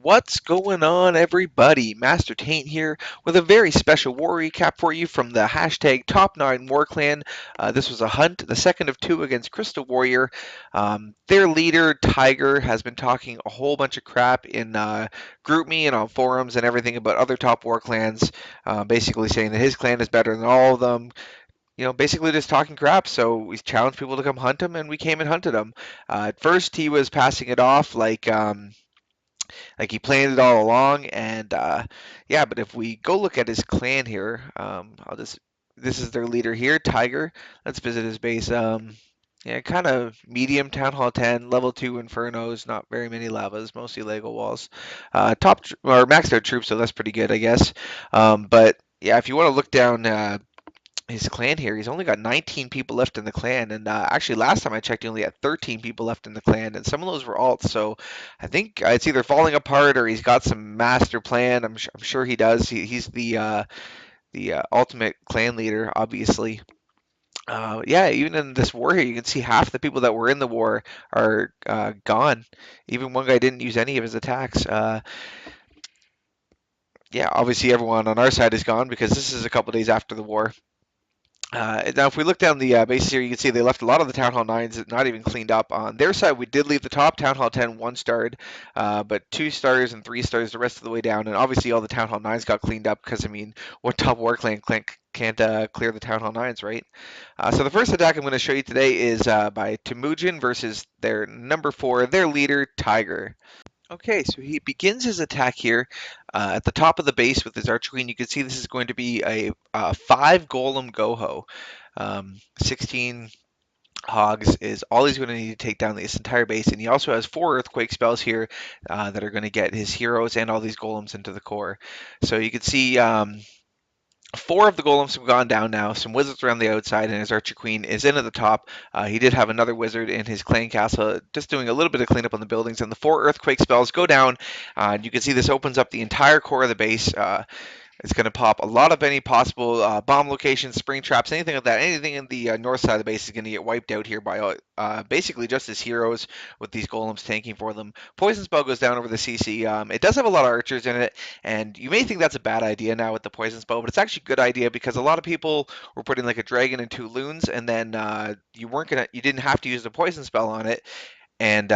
What's going on, everybody? Master Taint here with a very special war recap for you from the hashtag Top9 War Clan. This was a hunt, the second of two against Crystal Warrior. Their leader, Tiger, has been talking a whole bunch of crap in GroupMe and on forums and everything about other top war clans, basically saying that his clan is better than all of them. Basically just talking crap. So we challenged people to come hunt him, and we came and hunted him. At first, he was passing it off like he planned it all along, and yeah. But if we go look at his clan here, I'll just this is their leader here, Tiger. Let's visit his base. Yeah, kind of medium Town Hall 10, level 2 Infernos, not very many lavas, mostly Lego walls. Or maxed out troops, so that's pretty good, I guess. But yeah, if you want to look down his clan here, he's only got 19 people left in the clan, and actually last time I checked, he only had 13 people left in the clan, and some of those were alts. So I think it's either falling apart or he's got some master plan. I'm sure he does. He's the ultimate clan leader, obviously. Yeah, even in this war here, you can see half the people that were in the war are gone. Even one guy didn't use any of his attacks. Yeah, obviously everyone on our side is gone because this is a couple days after the war. Now, if we look down the base here, you can see they left a lot of the Town Hall 9s not even cleaned up. On their side, we did leave the top Town Hall 10 1-starred, but 2 stars and 3 stars the rest of the way down. And obviously, all the Town Hall 9s got cleaned up because, I mean, what top war clan can't clear the Town Hall 9s, right? So the first attack I'm going to show you today is by Temujin versus their number 4, their leader, Tiger. Okay, so he begins his attack here at the top of the base with his Archer Queen. You can see this is going to be a 5 Golem Goho. 16 Hogs is all he's going to need to take down this entire base, and he also has 4 Earthquake spells here that are going to get his heroes and all these golems into the core. So you can see 4 of the golems have gone down now. Some wizards around the outside, and his Archer Queen is in at the top. He did have another wizard in his clan castle, just doing a little bit of cleanup on the buildings. And the 4 earthquake spells go down. You can see this opens up the entire core of the base. It's going to pop a lot of any possible bomb locations, spring traps, anything like that. Anything in the north side of the base is going to get wiped out here by basically just his heroes with these golems tanking for them. Poison spell goes down over the CC. It does have a lot of archers in it, and you may think that's a bad idea now with the poison spell, but it's actually a good idea because a lot of people were putting like a dragon and 2 loons, and then you didn't have to use the poison spell on it, and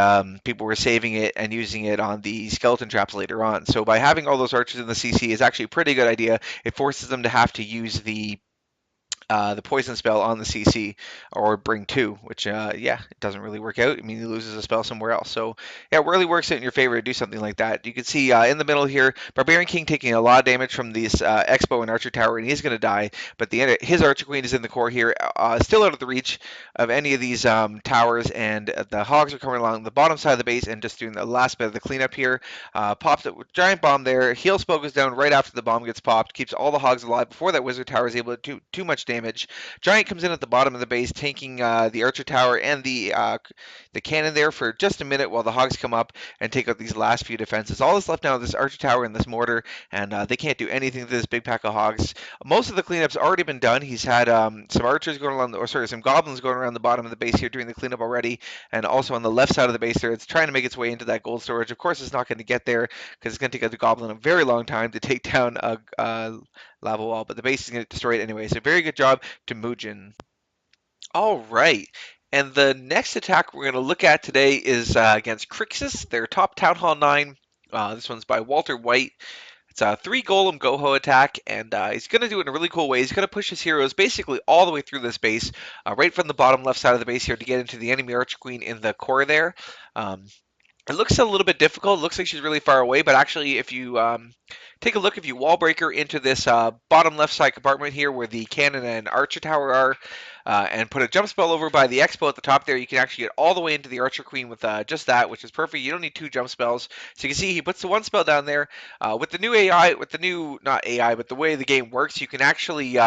people were saving it and using it on the skeleton traps later on. So by having all those archers in the CC is actually a pretty good idea. It forces them to have to use the poison spell on the CC or bring 2, which yeah, it doesn't really work out. I mean, he loses a spell somewhere else. So yeah, it really works out in your favor to do something like that. You can see in the middle here, Barbarian King taking a lot of damage from this Expo and Archer Tower, and he's going to die. But his Archer Queen is in the core here, still out of the reach of any of these towers, and the Hogs are coming along the bottom side of the base and just doing the last bit of the cleanup here. Pops a giant bomb there. Heal spell goes down right after the bomb gets popped, keeps all the Hogs alive before that Wizard Tower is able to do too much damage. Giant comes in at the bottom of the base, tanking the Archer Tower and the cannon there for just a minute while the Hogs come up and take out these last few defenses. All that's left now is this Archer Tower and this mortar, and they can't do anything to this big pack of Hogs. Most of the cleanup's already been done. He's had some archers going along, some goblins going around the bottom of the base here doing the cleanup already, and also on the left side of the base there, it's trying to make its way into that gold storage. Of course, it's not going to get there because it's going to take the goblin a very long time to take down a lava wall, but the base is going to destroy it anyway. So very good job to Mujin. All right. And the next attack we're going to look at today is against Crixus, their top Town Hall 9. This one's by Walter White. It's a 3 Golem Goho attack, and he's going to do it in a really cool way. He's going to push his heroes basically all the way through this base, right from the bottom left side of the base here to get into the enemy Archer Queen in the core there. It looks a little bit difficult. It looks like she's really far away, but actually, if you take a look, if you wall break her into this bottom left side compartment here where the cannon and archer tower are, and put a jump spell over by the expo at the top there, you can actually get all the way into the Archer Queen with just that, which is perfect. You don't need 2 jump spells. So you can see he puts the 1 spell down there. With the new AI, not AI, but the way the game works, you can actually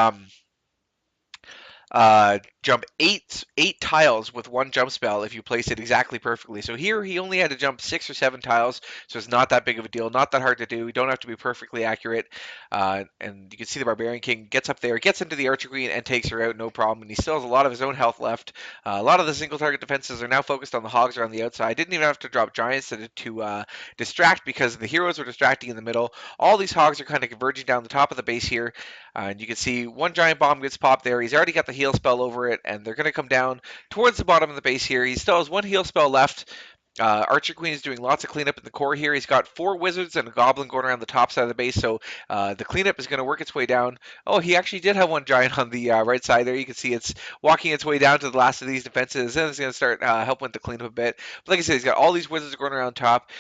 jump eight tiles with one jump spell if you place it exactly perfectly. So here he only had to jump 6 or 7 tiles, so it's not that big of a deal, not that hard to do. You don't have to be perfectly accurate. And you can see the Barbarian King gets up there, gets into the Archer Queen, and takes her out, no problem. And he still has a lot of his own health left. A lot of the single target defenses are now focused on the hogs around the outside. Didn't even have to drop giants to distract because the heroes were distracting in the middle. All these hogs are kind of converging down the top of the base here. And you can see one giant bomb gets popped there. He's already got the heal spell over it, and they're going to come down towards the bottom of the base here. He still has one heal spell left. Archer Queen is doing lots of cleanup in the core here. He's got 4 wizards and a goblin going around the top side of the base, so the cleanup is going to work its way down. Oh, he actually did have one giant on the right side there. You can see it's walking its way down to the last of these defenses, and it's going to start helping with the cleanup a bit. But like I said, he's got all these wizards going around top.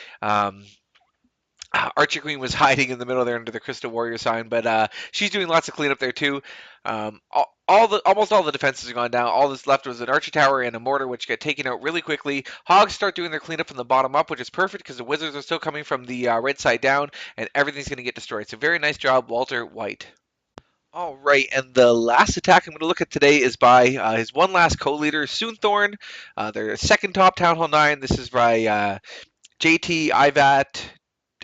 Archer Queen was hiding in the middle there under the Crystal Warrior sign, but she's doing lots of cleanup there too. Almost all the defenses have gone down. All that's left was an Archer Tower and a Mortar, which get taken out really quickly. Hogs start doing their cleanup from the bottom up, which is perfect because the Wizards are still coming from the right side down, and everything's going to get destroyed. So very nice job, Walter White. All right, and the last attack I'm going to look at today is by his one last co-leader, Soonthorn. Their second top Town Hall 9. This is by JT Ivat,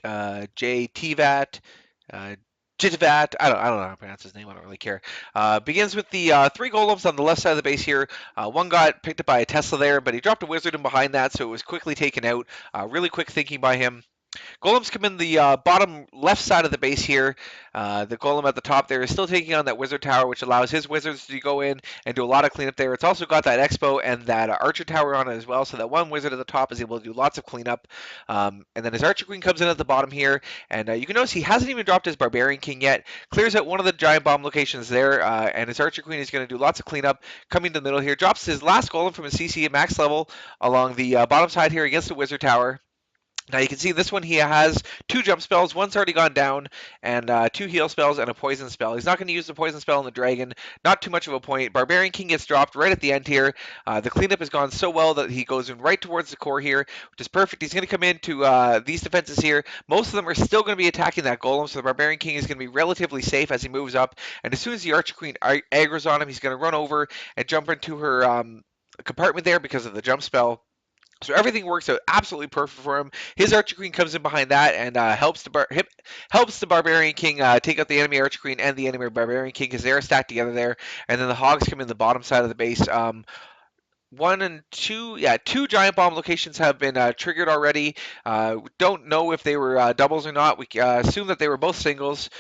JTVat, Jitavat. I don't know how to pronounce his name. I don't really care. Begins with the 3 golems on the left side of the base here. One got picked up by a Tesla there, but he dropped a wizard in behind that, so it was quickly taken out. Really quick thinking by him. Golems come in the bottom left side of the base here. The golem at the top there is still taking on that wizard tower, which allows his wizards to go in and do a lot of cleanup there. It's also got that expo and that archer tower on it as well, so that one wizard at the top is able to do lots of cleanup. And then his archer queen comes in at the bottom here, and you can notice he hasn't even dropped his barbarian king yet. Clears out one of the giant bomb locations there, and his archer queen is going to do lots of cleanup. Coming to the middle here, drops his last golem from his CC at max level along the bottom side here against the wizard tower. Now you can see this one he has 2 jump spells, one's already gone down, and 2 heal spells and a poison spell. He's not going to use the poison spell on the dragon, not too much of a point. Barbarian King gets dropped right at the end here. The cleanup has gone so well that he goes in right towards the core here, which is perfect. He's going to come into these defenses here. Most of them are still going to be attacking that golem, so the Barbarian King is going to be relatively safe as he moves up. And as soon as the Archer Queen aggro's on him, he's going to run over and jump into her compartment there because of the jump spell. So everything works out absolutely perfect for him. His Archer Queen comes in behind that and helps the Barbarian King take out the enemy Archer Queen and the enemy Barbarian King because they're stacked together there. And then the Hogs come in the bottom side of the base. 1 and 2, yeah, 2 giant bomb locations have been triggered already. Don't know if they were doubles or not. We assume that they were both singles.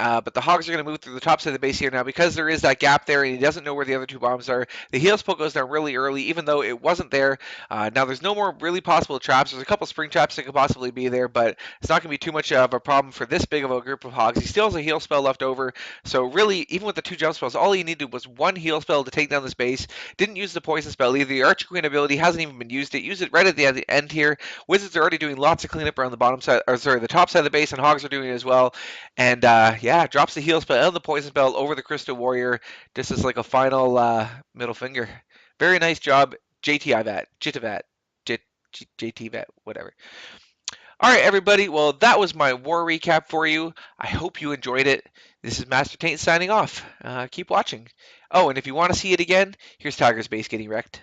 But the Hogs are going to move through the top side of the base here now because there is that gap there and he doesn't know where the other 2 bombs are. The heal spell goes down really early even though it wasn't there. Now there's no more really possible traps. There's a couple spring traps that could possibly be there, but it's not going to be too much of a problem for this big of a group of Hogs. He still has a heal spell left over. So really, even with the 2 jump spells, all he needed was 1 heal spell to take down this base. Didn't use the poison spell either. The Archer Queen ability hasn't even been used. It used it right at the end here. Wizards are already doing lots of cleanup around the bottom side, or sorry, the top side of the base, and Hogs are doing it as well. And yeah, drops the heal spell and the poison spell over the Crystal Warrior. This is like a final middle finger. Very nice job, JTIVAT, JTVAT, JTVAT, whatever. All right, everybody. Well, that was my war recap for you. I hope you enjoyed it. This is Master Taint signing off. Keep watching. Oh, and if you want to see it again, here's Tiger's base getting wrecked.